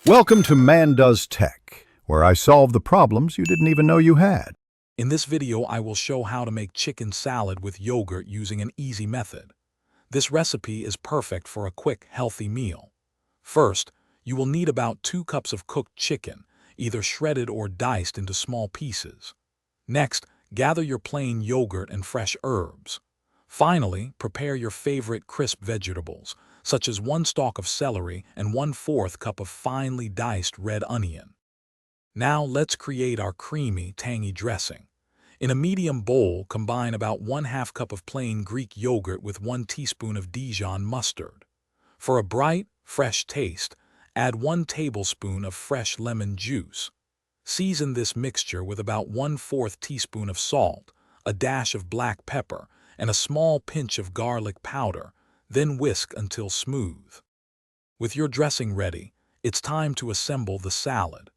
Welcome to Man Does Tech, where I solve the problems you didn't even know you had. In this video, I will show how to make chicken salad with yogurt using an easy method. This recipe is perfect for a quick, healthy meal. First, you will need about 2 cups of cooked chicken, either shredded or diced into small pieces. Next, gather your plain yogurt and fresh herbs. Finally, prepare your favorite crisp vegetables, such as 1 stalk of celery and 1/4 cup of finely diced red onion. Now let's create our creamy, tangy dressing. In a medium bowl, combine about 1/2 cup of plain Greek yogurt with 1 teaspoon of Dijon mustard. For a bright, fresh taste, add 1 tablespoon of fresh lemon juice. Season this mixture with about 1/4 teaspoon of salt, a dash of black pepper, and a small pinch of garlic powder, then whisk until smooth. With your dressing ready, it's time to assemble the salad.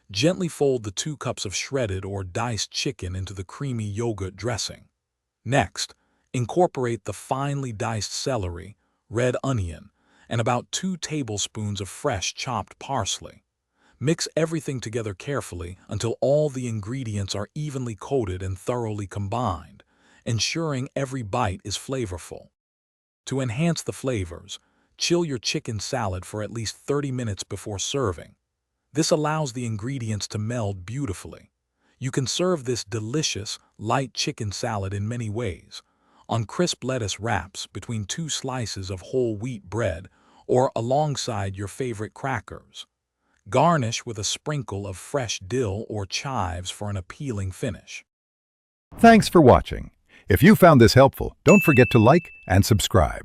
Gently fold the 2 cups of shredded or diced chicken into the creamy yogurt dressing. Next, incorporate the finely diced celery, red onion, and about 2 tablespoons of fresh chopped parsley. Mix everything together carefully until all the ingredients are evenly coated and thoroughly combined, ensuring every bite is flavorful. To enhance the flavors, chill your chicken salad for at least 30 minutes before serving. This allows the ingredients to meld beautifully. You can serve this delicious, light chicken salad in many ways: on crisp lettuce wraps between 2 slices of whole wheat bread, or alongside your favorite crackers. Garnish with a sprinkle of fresh dill or chives for an appealing finish. Thanks for watching. If you found this helpful, don't forget to like and subscribe.